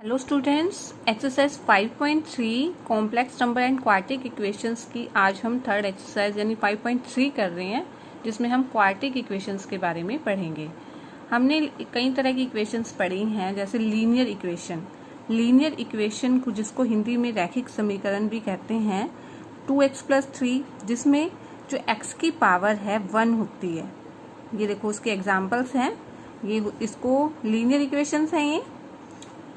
Hello students, exercise 5.3 complex number and quadratic equations की आज हम थर्ड एक्सरसाइज यानी 5.3 कर रहे हैं, जिसमें हम क्वाड्रेटिक इक्वेशंस के बारे में पढ़ेंगे। हमने कई तरह की इक्वेशंस पढ़ी हैं, जैसे लीनियर इक्वेशन को जिसको हिंदी में रैखिक समीकरण भी कहते हैं, 2x + 3 जिसमें जो x की पावर है 1 होती है। ये देखो उसके एग्जाम्पल्स हैं, ये इसको लीनियर इक्वेशंस हैं। ये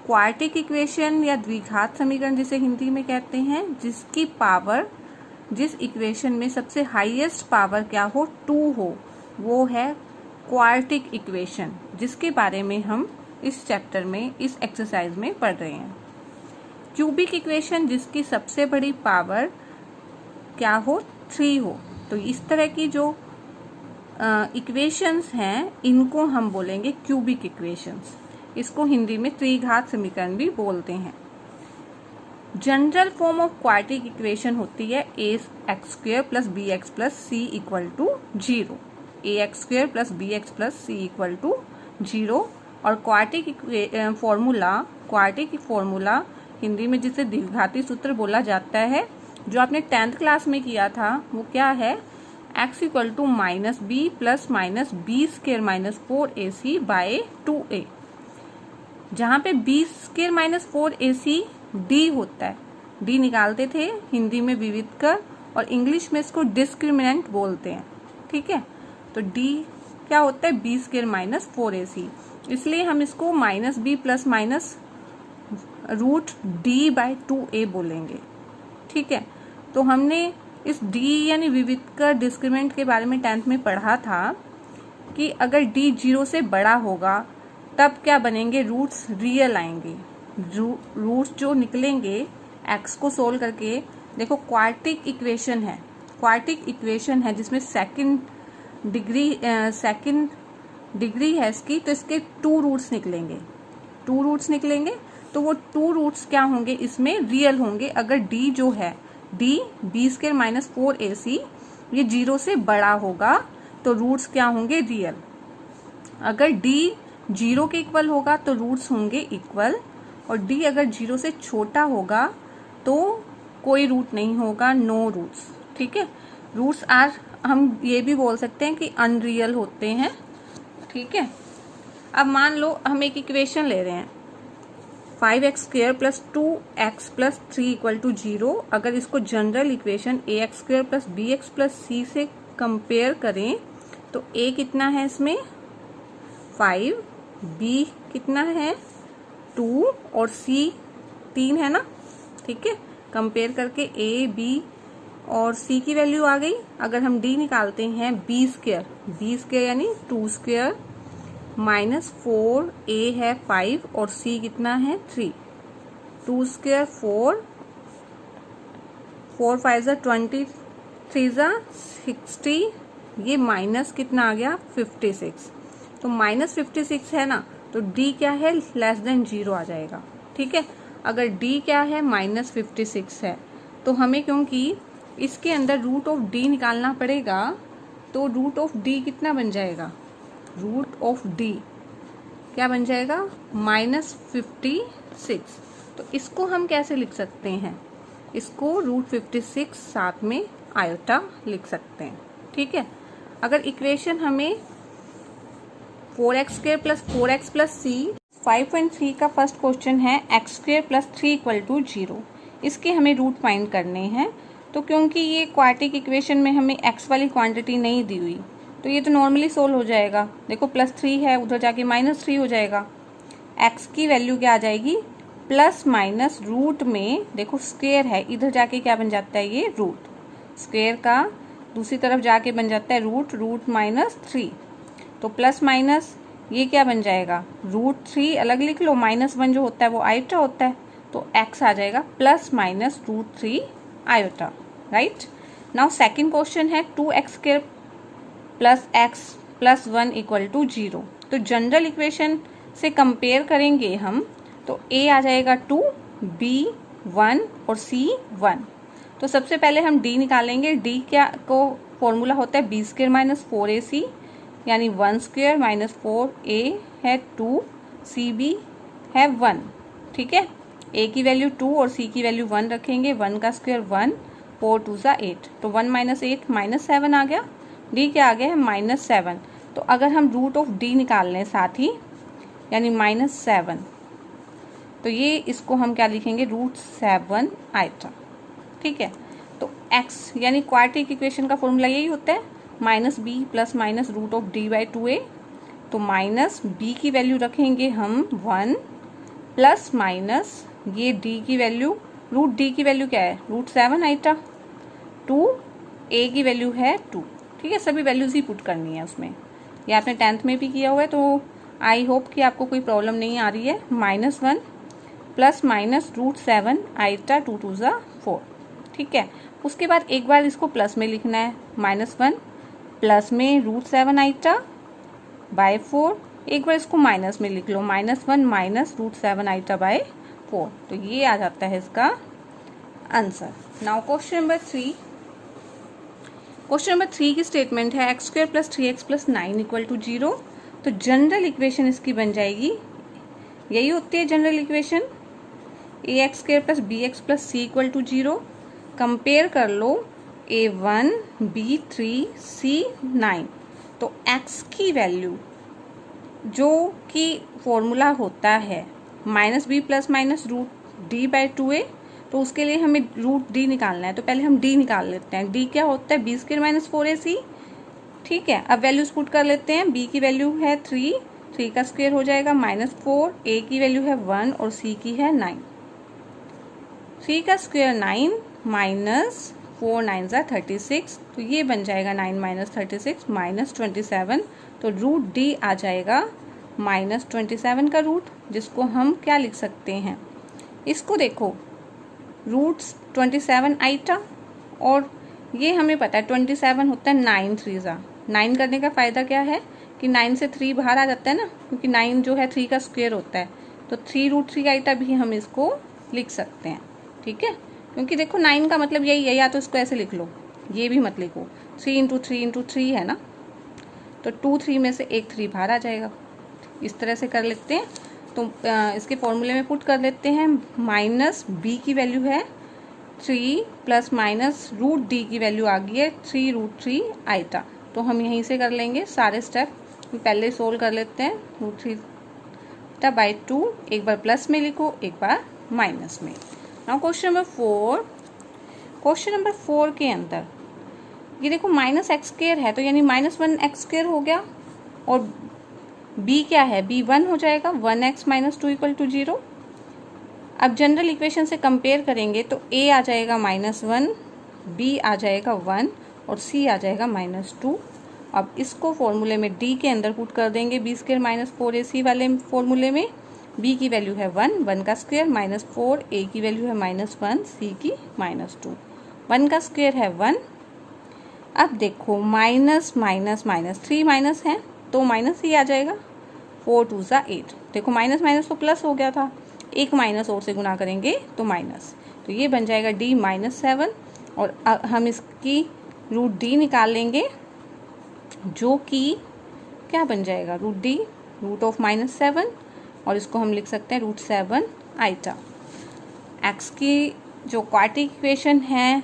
क्वाड्रेटिक इक्वेशन या द्विघात समीकरण जिसे हिंदी में कहते हैं, जिसकी पावर, जिस इक्वेशन में सबसे हाईएस्ट पावर क्या हो, 2 हो, वो है क्वाड्रेटिक इक्वेशन, जिसके बारे में हम इस चैप्टर में, इस एक्सरसाइज में पढ़ रहे हैं। क्यूबिक इक्वेशन जिसकी सबसे बड़ी पावर क्या हो, 3 हो। तो इस तरह की जो इक्वेशंस हैं, इनको हम बोलेंगे क्यूबिक इक्वेशंस। इसको हिंदी में त्रिघात समीकरण भी बोलते हैं। General form of quadratic equation होती है ax² + bx + c = 0। ax² + bx + c = 0। और क्वाड्रेटिक फॉर्मूला हिंदी में जिसे द्विघाती सूत्र बोला जाता है, जो आपने 10th क्लास में किया था, वो क्या है, x = -b + -b² - 4ac/2a, जहाँ पे b² - 4ac d होता है। d निकालते थे हिंदी में विविधकर, और इंग्लिश में इसको डिस्क्रिमिनेंट बोलते हैं। ठीक है, तो d क्या होता है, b² - 4ac, इसलिए हम इसको -b ± √d/2a बोलेंगे। ठीक है, तो हमने इस d यानी विविधकर डिस्क्रिमिनेंट के बारे में 10th में पढ़ा था कि अगर d 0 से बड़ा होगा तब क्या बनेंगे, रूट्स रियल आएंगे। रूट्स जो निकलेंगे x को सोल्व करके, देखो क्वाड्रेटिक इक्वेशन है जिसमें सेकंड डिग्री है इसकी, तो इसके 2 रूट्स निकलेंगे। तो वो 2 रूट्स क्या होंगे, इसमें रियल होंगे। अगर d जो है, d b² - 4ac, ये 0 से बड़ा होगा तो रूट्स क्या होंगे, रियल। अगर d 0 के इक्वल होगा तो रूट्स होंगे इक्वल, और d अगर 0 से छोटा होगा तो कोई रूट नहीं होगा, नो रूट्स। ठीक है, रूट्स हम ये भी बोल सकते हैं कि अनरियल होते हैं। ठीक है, अब मान लो हम एक इक्वेशन ले रहे हैं, 5x² + 2x + 3 = 0। अगर इसको general equation ax² + bx + c से कंपेयर करें तो a कितना है इसमें, 5, b कितना है, 2, और c 3 है ना। ठीक है, कंपेयर करके a, b और c की वैल्यू आ गई। अगर हम d निकालते हैं, b² यानी 2² -4a है 5, और c कितना है 3, 2² 4, 4 5 20, 3 60, ये माइनस कितना आ गया, 56। तो -56 है ना, तो d क्या है, <0 आ जाएगा। ठीक है, अगर d क्या है, -56 है, तो हमें क्योंकि इसके अंदर √d निकालना पड़ेगा, तो √d कितना बन जाएगा, √d क्या बन जाएगा, -56। तो इसको हम कैसे लिख सकते हैं, इसको √56 साथ में आयोटा लिख सकते हैं। ठीक है, अगर इक्वेशन हमें 4x² + 4x + c 5.3 का फर्स्ट क्वेश्चन है, x² + 3 = 0, इसके हमें रूट फाइंड करने हैं। तो क्योंकि ये क्वाड्रेटिक इक्वेशन में हमें x वाली क्वांटिटी नहीं दी हुई, तो ये तो नॉर्मली सोल्व हो जाएगा। देखो +3 है, उधर जाके -3 हो जाएगा। x की वैल्यू क्या आ जाएगी, ± रूट में, देखो स्क्वायर है, इधर जाके क्या बन जाता है, ये रूट, स्क्वायर का दूसरी तरफ जाके बन जाता है रूट -3। तो प्लस माइनस ये क्या बन जाएगा, √3 अलग लिख लो, -1 जो होता है वो आयोटा होता है, तो x आ जाएगा ±√3 iota. Right, now second question है 2x² + x + 1 = 0। तो जनरल इक्वेशन से कंपेयर करेंगे हम, तो a आ जाएगा 2, b 1 और c 1। तो सबसे पहले हम d निकालेंगे। d क्या को फॉर्मूला होता है b² - 4ac, यानी 1² - 4a है 2, cb है 1। ठीक है। ए की वैल्यू 2 और सी की वैल्यू 1 रखेंगे, 1 का स्क्वायर 1, 4 2 ज़ा 8, तो 1 माइनस 8 माइनस 7 आ गया, डी क्या आ गया है -7। तो अगर हम रूट ऑफ डी निकाल लें साथ ही, यानी -7, तो ये इसको हम क्या लिखेंगे, √7 आइटा, ठीक है। तो x यानी क्वाड्रेटिक इक्वेशन का फॉर्मूला यही होता है, -b plus minus root of d by 2a। तो माइनस b की वैल्यू रखेंगे हम 1 प्लस माइनस ये d की वैल्यू, रूट d की वैल्यू क्या है, √7 आइटा, 2 a की वैल्यू है 2, ठीक है। सभी वैल्यूज ही पुट करनी है उसमें, ये आपने 10th में भी किया हुआ है, तो आई होप कि आपको कोई प्रॉब्लम नहीं आ रही है। -1 प्लस माइनस √7 आइटा, 2 2 ज़ा 4, ठीक है। उसके बाद एक बार इसको प्लस में लिखना है, -1 प्लस में √7 आइटा बाय 4, एक बार इसको माइनस में लिख लो, -1 माइनस √7 आइटा बाय 4, तो ये आ जाता है इसका answer. Now question number 3। Question number 3 की स्टेटमेंट है x² + 3x + 9 = 0। तो जनरल इक्वेशन इसकी बन जाएगी, यही होती है general equation, ax² + bx + c = 0। Compare कर लो a1 b3 c9। तो x की वैल्यू जो कि फॉर्मूला होता है -b प्लस माइनस √d/2a, तो उसके लिए हमें √d निकालना है। तो पहले हम d निकाल लेते हैं। d क्या होता है, b² - 4ac, ठीक है। अब वैल्यूज पुट कर लेते हैं, b की वैल्यू है 3, 3 का स्क्वायर हो जाएगा -4, a की वैल्यू है 1 और c की है 9, 3 का स्क्वायर 9 माइनस 4 9 ज़ा 36, तो ये बन जाएगा 9 - 36 -27। तो √d आ जाएगा -27 का रूट, जिसको हम क्या लिख सकते हैं, इसको देखो √27 आइटा, और ये हमें पता है 27 होता है 9 3 ज़ा। 9 करने का फ़ायदा क्या है कि 9 से 3 बाहर आ जाता है ना, क्योंकि 9 जो है 3 का स्क्वायर होता है, तो 3√3 आइटा भी हम इसको लिख सकते हैं, ठीक है। क्योंकि देखो 9 का मतलब यही है, या तो इसको ऐसे लिख लो, ये भी मत लिखो, 3 × 3 × 3 है ना, तो 2 3 में से एक 3 बाहर आ जाएगा, इस तरह से कर लेते हैं। तो इसके फॉर्मूले में पुट कर लेते हैं, -b की वैल्यू है 3 प्लस माइनस √d की वैल्यू आ गई है 3√3 आइटा। तो हम यहीं से कर लेंगे सारे स्टेप, पहले सोल्व कर लेते हैं, √3/2, एक बार प्लस में लिखो, एक बार माइनस में। Now question number 4। Question number 4 के अंदर ये देखो -x² है, तो यानी -1x² हो गया, और b क्या है, b 1 हो जाएगा, 1x - 2 = 0। अब जनरल इक्वेशन से कंपेयर करेंगे तो a आ जाएगा -1, b आ जाएगा 1 और c आ जाएगा -2। अब इसको फॉर्मूले में d के अंदर पुट कर देंगे, b² - 4ac वाले फॉर्मूले में। b की वैल्यू है 1, 1 का स्क्वायर -4, a की वैल्यू है -1, c की -2, 1 का स्क्वायर है 1। अब देखो माइनस माइनस माइनस, 3 माइनस है तो माइनस ही आ जाएगा, 4 2 ज़ा 8। देखो माइनस माइनस तो प्लस हो गया था, एक माइनस और से गुना करेंगे तो माइनस, तो ये बन जाएगा d -7। और हम इसकी √d निकाल लेंगे, जो कि क्या बन जाएगा, √d √7, और इसको हम लिख सकते हैं √7 आइटा। x की जो क्वाड्रेटिक इक्वेशन है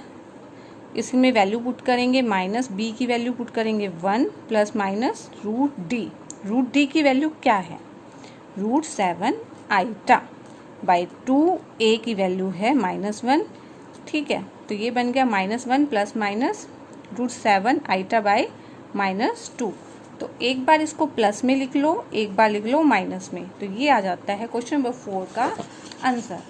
इसमें वैल्यू पुट करेंगे, -b की वैल्यू पुट करेंगे 1 प्लस माइनस √d की वैल्यू क्या है, √7 आइटा बाई 2, a की वैल्यू है -1, ठीक है। तो ये बन गया -1 प्लस माइनस √7 आइटा बाई -2। तो एक बार इसको प्लस में लिख लो, एक बार लिख लो माइनस में, तो ये आ जाता है क्वेश्चन नंबर 4 का answer.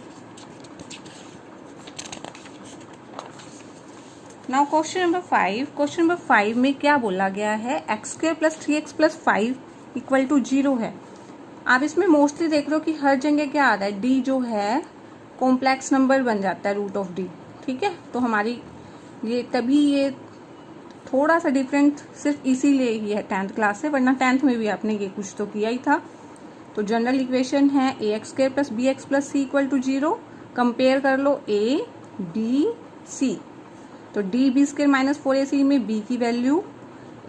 Now question number 5। Question number 5 में क्या बोला गया है, x² + 3x + 5 = 0 है। आप इसमें मोस्टली देख रहे हो कि हर जगह क्या आ रहा है, d जो है कॉम्प्लेक्स नंबर बन जाता है √d, ठीक है। तो हमारी ये तभी ये थोड़ा सा डिफरेंट सिर्फ इसीलिए ही है 10th क्लास से, वरना 10th में भी आपने ये कुछ तो किया ही था। तो जनरल इक्वेशन है ax² + bx + c = 0। कंपेयर कर लो a b c, तो d b² - 4ac में b की वैल्यू,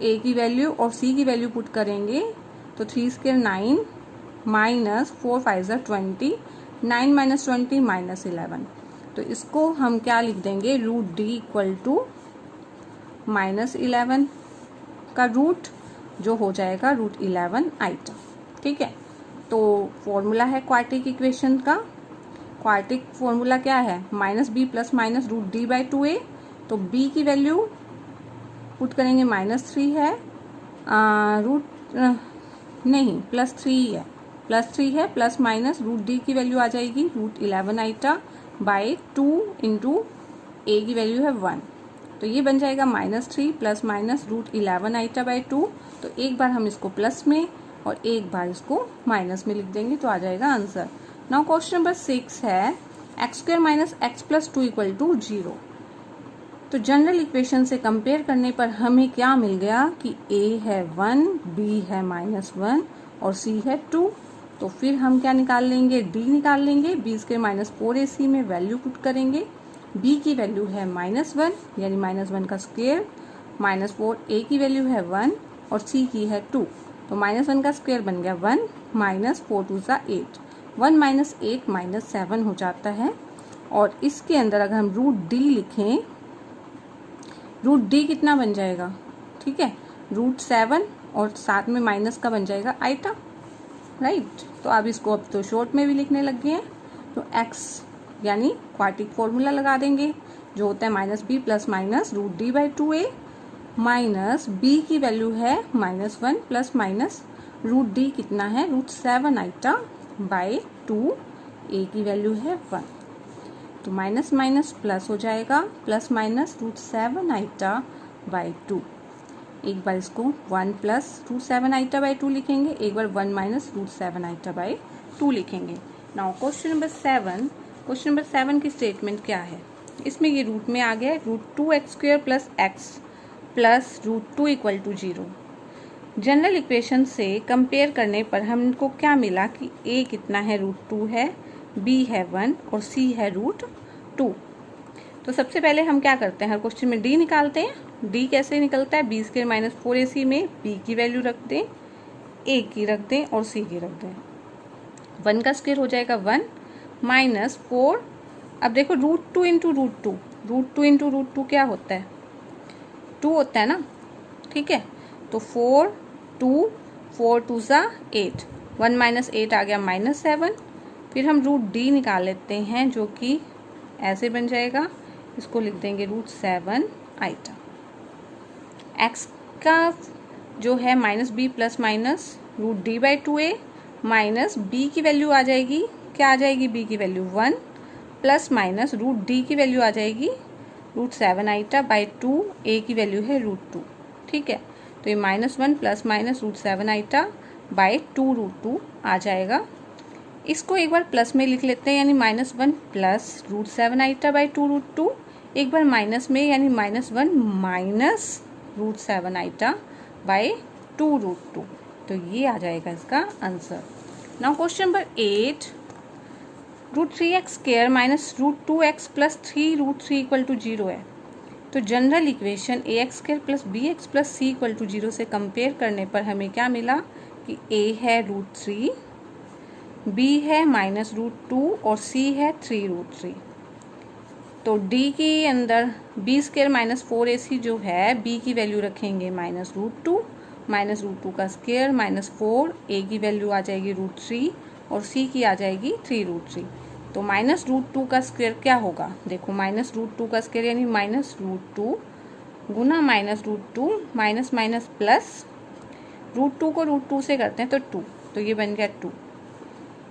a की वैल्यू और c की वैल्यू पुट करेंगे, तो 3² 9 -4 5 20, 9 माइनस 20 माइनस 11। तो इसको हम क्या लिख देंगे, root d equal to minus 11 का रूट, जो हो जाएगा रूट 11 आइटा। ठीक है, तो फॉर्मूला है क्वाड्रेटिक इक्वेशन का। क्वाड्रेटिक फॉर्मूला क्या है, minus B plus minus root D by 2a। तो b की वैल्यू पुट करेंगे -3 है, रूट नहीं +3 है, +3 है, प्लस माइनस रूट डी की वैल्यू आ जाएगी root 11 iota by 2 into a की वैल्यू है 1। तो ये बन जाएगा -3 plus minus root 11 iota by 2। तो एक बार हम इसको प्लस में और एक बार इसको माइनस में लिख देंगे तो आ जाएगा आंसर। नाउ क्वेश्चन नंबर 6 है x² minus x plus 2 equal to 0। तो जनरल इक्वेशन से कंपेयर करने पर हमें क्या मिल गया कि a है 1, b है -1 और c है 2। तो फिर हम क्या निकाल लेंगे, d निकाल लेंगे। b² माइनस 4ac में वैल्यू पुट करेंगे, b की वैल्यू है -1 यानी -1 का स्क्वायर, -4 a की वैल्यू है 1 और c की है 2। तो -1 का स्क्वायर बन गया 1, -4 2 सा 8, 1 माइनस 8 माइनस 7 हो जाता है। और इसके अंदर अगर हम रूट डी लिखें, रूट डी कितना बन जाएगा, ठीक है, रूट 7 और साथ में माइनस का बन जाएगा आइटा, राइट। तो अब इसको अब तो शॉर्ट में भी लिखने लग गए हैं। तो x यानी क्वाड्रेटिक फॉर्मूला लगा देंगे, जो होता है -b plus minus root D by 2a minus b की वैल्यू है -1 प्लस माइनस रूट डी कितना है, रूट 7 आइटा बाई 2, a की वैल्यू है 1। तो माइनस माइनस प्लस हो जाएगा, plus minus root 7 iota by 2। एक बार इसको 1 प्लस रूट 7 आइटा बाई 2 लिखेंगे, एक बार 1 माइनस रूट 7 आइटा बाई 2 लिखेंगे। Now question number 7, question number 7 की स्टेटमेंट क्या है, इसमें ये रूट में आ गया root 2x² plus x plus root 2 equal to 0। General equation से कंपेयर करने पर हमको क्या मिला कि a कितना है, रूट 2 है, b है 1 और c है रूट 2। तो सबसे पहले हम क्या करते हैं, हर क्वेश्चन में d निकालते हैं। d कैसे निकलता है, b² माइनस 4ac में b की वैल्यू रख दें, a की रख दें और c की रख दें। 1 का स्क्वायर हो जाएगा 1 माइनस 4। अब देखो root 2 into root 2, root 2 into root 2 क्या होता है, 2 होता है ना, ठीक है। तो 4 2 सा 8, 1 माइनस 8 आ गया -7। फिर हम रूट d निकाल लेते हैं, जो कि ऐसे बन जाएगा, इसको लिख देंगे रूट 7 आइटा। x का जो है -b plus minus root d by 2a minus b की वैल्यू आ जाएगी, क्या आ जाएगी, b की value 1 plus minus root d की वैल्यू आ जाएगी रूट 7 आइटा बाई 2, a की वैल्यू है रूट 2, ठीक है। तो ये -1 plus minus root 7 iota by 2 root 2 आ जाएगा। इसको एक बार प्लस में लिख लेते हैं, यानी -1 plus root 7 iota by 2 root 2, एक बार माइनस में यानी -1 minus root 7 iota by 2 root 2। तो ये आ जाएगा इसका answer. Now question number 8, root 3x² minus root 2x plus 3 root 3 equal to 0 है। तो general equation ax² plus bx plus c equal to 0 से कंपेयर करने पर हमें क्या मिला कि a है रूट 3, b है माइनस रूट 2 और c है 3 रूट 3। तो d के अंदर b² माइनस 4ac जो है, b की वैल्यू रखेंगे माइनस रूट 2 का स्क्वायर माइनस 4, a की वैल्यू आ जाएगी रूट 3 और c की आ जाएगी 3 रूट 3। तो माइनस रूट 2 का स्क्वायर क्या होगा, देखो माइनस रूट 2 का स्क्वायर यानी माइनस रूट 2 गुना minus root 2 minus minus plus, root 2 को रूट 2 से करते हैं तो 2, तो ये बन गया 2।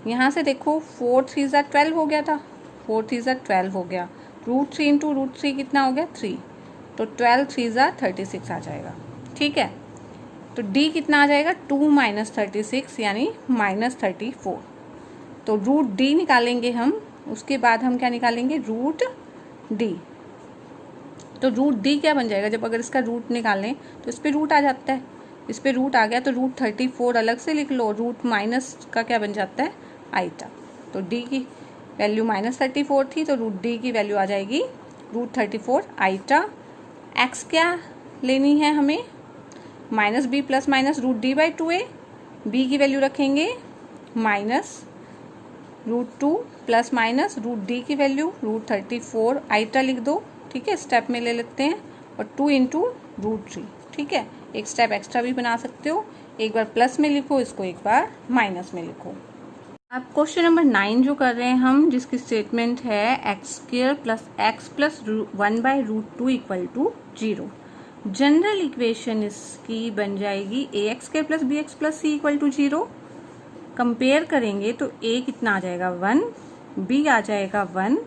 यहाँ से देखो 4 3 ज़ा 12 हो गया था, 4 3 ज़ा 12 हो गया, रूट 3 इंटू रूट 3 कितना हो गया 3, तो 12 3 ज़ा 36 आ जाएगा, ठीक है। तो d कितना आ जाएगा 2 माइनस 36 यानी -34। तो रूट d निकालेंगे हम, उसके बाद हम क्या निकालेंगे रूट d। तो रूट d क्या बन जाएगा, जब अगर इसका रूट निकालें तो इस पर रूट आ जाता है, इस पर रूट आ गया तो रूट 34 अलग से लिख लो, रूट माइनस का क्या बन जाता है आइटा। तो d की वैल्यू -34 थी, तो रूट d की वैल्यू आ जाएगी रूट 34 आइटा। x क्या लेनी है हमें, -b plus minus root d by 2a, b की वैल्यू रखेंगे minus root 2 plus minus root D की वैल्यू रूट 34 आइटा लिख दो, ठीक है, स्टेप में ले लेते हैं, और 2 इंटू रूट 3, ठीक है। एक स्टेप एक्स्ट्रा भी बना सकते हो, एक बार प्लस में लिखो इसको, एक बार माइनस में लिखो। अब क्वेश्चन नंबर 9 जो कर रहे हैं हम, जिसकी स्टेटमेंट है x square plus x plus 1/√2 equal to 0। General equation इसकी बन जाएगी a x square plus b x plus c equal to 0। Compare करेंगे तो ए कितना आ जाएगा 1, बी आ जाएगा 1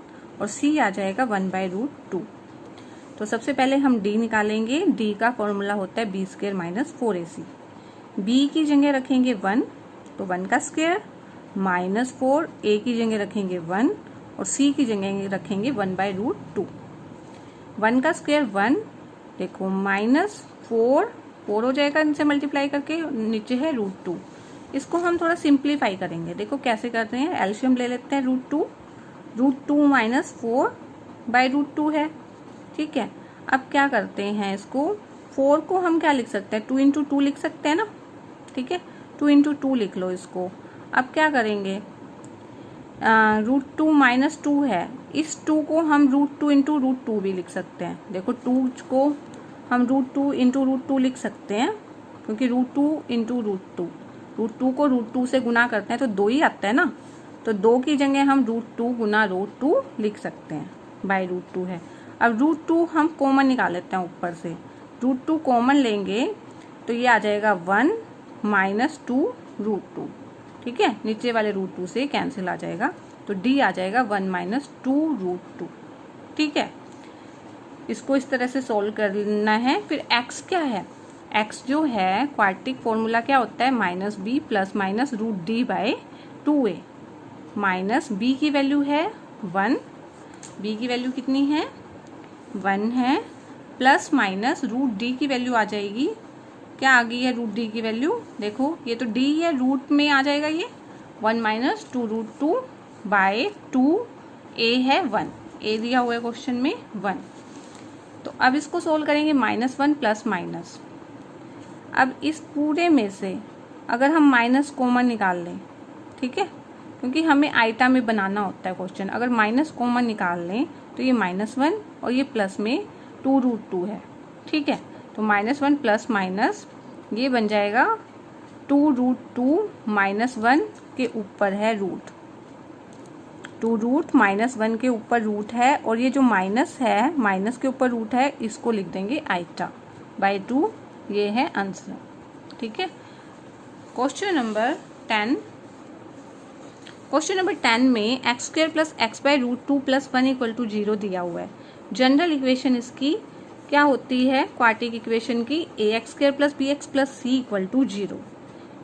और सी आ जाएगा 1/√2। तो सबसे पहले हम डी निकालेंगे। डी का फॉर्मूला होता है B square minus 4ac। B की जगह रखेंगे 1, तो 1 का स्क्वायर माइनस 4, ए की जगह रखेंगे 1 और सी की जगह रखेंगे 1/√2। 1 का स्क्वायर 1, देखो माइनस 4 हो जाएगा इनसे मल्टीप्लाई करके, नीचे है √2। इसको हम थोड़ा सिंप्लीफाई करेंगे, देखो कैसे करते हैं। एलसीएम ले लेते हैं √2 माइनस 4/√2 है, ठीक है। अब क्या करते हैं, इसको 4 को हम क्या लिख सकते हैं, 2 इंटू 2 लिख सकते हैं ना, ठीक है, 2 इंटू 2 लिख लो इसको। अब क्या करेंगे, √2 माइनस 2 है, इस 2 को हम √2 इंटू √2 भी लिख सकते हैं। देखो 2 को हम √2 इंटू √2 लिख सकते हैं, क्योंकि √2 इंटू √2 को √2 से गुना करते हैं तो 2 ही आता है ना, तो 2 की जगह हम √2 गुना √2 लिख सकते हैं, /√2 है। अब √2 हम कॉमन निकाल लेते हैं ऊपर से, √2 कॉमन लेंगे तो ये आ जाएगा 1 माइनस 2 √2, ठीक है, नीचे वाले √2 से कैंसिल आ जाएगा, तो डी आ जाएगा 1 माइनस 2 √2, ठीक है। इसको इस तरह से सोल्व करना है। फिर x क्या है, x जो है क्वाड्रेटिक फॉर्मूला क्या होता है, minus B plus minus √d/2a। Minus B की वैल्यू है 1, बी की वैल्यू कितनी है 1 है, प्लस माइनस √d की वैल्यू आ जाएगी, क्या आ गई है √d की वैल्यू, देखो ये तो d है, रूट में आ जाएगा ये 1 माइनस 2√2/2, a है 1, a दिया हुआ है क्वेश्चन में 1। तो अब इसको सोल्व करेंगे -1 प्लस माइनस। अब इस पूरे में से अगर हम माइनस कॉमन निकाल लें, ठीक है, क्योंकि हमें आइटा में बनाना होता है क्वेश्चन, अगर माइनस कॉमन निकाल लें तो ये -1 और ये प्लस में 2√2 है, ठीक है। तो -1 प्लस माइनस ये बन जाएगा 2√2 -1 के ऊपर है रूट, 2√-1 के ऊपर रूट है, और ये जो माइनस है, माइनस के ऊपर रूट है, इसको लिख देंगे आइटा/2। ये है आंसर, ठीक है। क्वेश्चन नंबर 10, क्वेश्चन नंबर 10 में x square plus x/√2 plus 1 equal to 0 दिया हुआ है। जनरल इक्वेशन इसकी क्या होती है, क्वाड्रेटिक इक्वेशन की, a x square plus b x plus c equal to 0।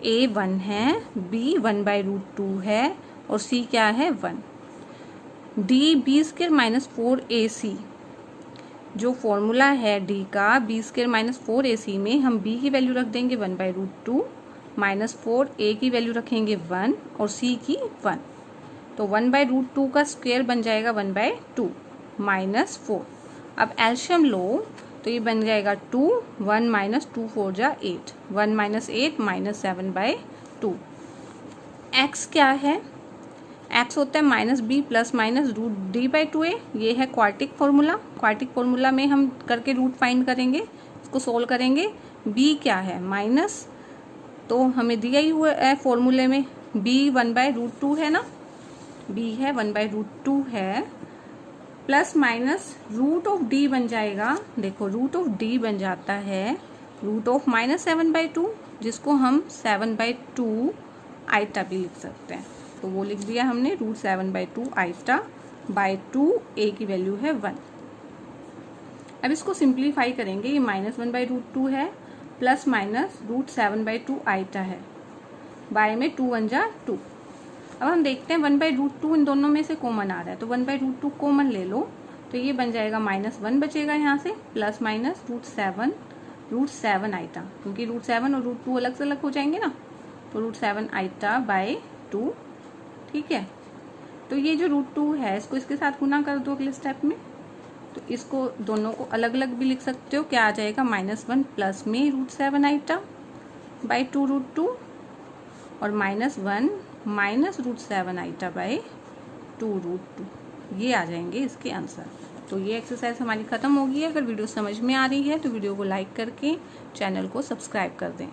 A 1 है, बी 1/√2 है और सी क्या है 1। D B square minus 4ac, जो फॉर्मूला है डी का बी स्क्वायर माइनस 4ac में हम b की वैल्यू रख देंगे 1/√2, -4 a की वैल्यू रखेंगे 1 और c की 1, तो 1/√2 का स्क्वायर बन जाएगा 1/2 -4। अब एलशियम लो तो ये बन जाएगा 2, 1 माइनस 2 4 जा 8, 1 माइनस 8 -7/2। x क्या है, x होता है minus B plus minus √d/2a, ये है क्वाड्रेटिक फॉर्मूला। क्वाड्रेटिक फॉर्मूला में हम करके रूट फाइंड करेंगे, इसको सोल्व करेंगे। b क्या है माइनस, तो हमें दिया ही हुआ है फॉर्मूले में b 1/√2 है ना, b है 1/√2 है, प्लस माइनस √d बन जाएगा, देखो √d बन जाता है √-7/2, जिसको हम 7/2 आइटा भी लिख सकते हैं, तो वो लिख दिया हमने √7/2 आइटा/2, a की वैल्यू है 1। अब इसको सिंप्लीफाई करेंगे, ये -1/√2 है, प्लस माइनस √7/2 आइटा है, बाय में 2 1 जा 2। अब हम देखते हैं 1/√2 इन दोनों में से कॉमन आ रहा है, तो 1/√2 कॉमन ले लो, तो ये बन जाएगा -1 बचेगा यहाँ से, प्लस माइनस √7 आइटा, क्योंकि √7 और √2 अलग से अलग हो जाएंगे ना, तो √7 आइटा/2, ठीक है। तो ये जो √2 है इसको इसके साथ गुना कर दो अगले स्टेप में, तो इसको दोनों को अलग अलग भी लिख सकते हो, क्या आ जाएगा -1 प्लस में √7 आइटा/2 √2 और -1 माइनस √7 आइटा/2। 2√2, ये आ जाएंगे इसके आंसर। तो ये एक्सरसाइज हमारी ख़त्म होगी है। अगर वीडियो समझ में आ रही है तो वीडियो को लाइक करके चैनल को सब्सक्राइब कर दें।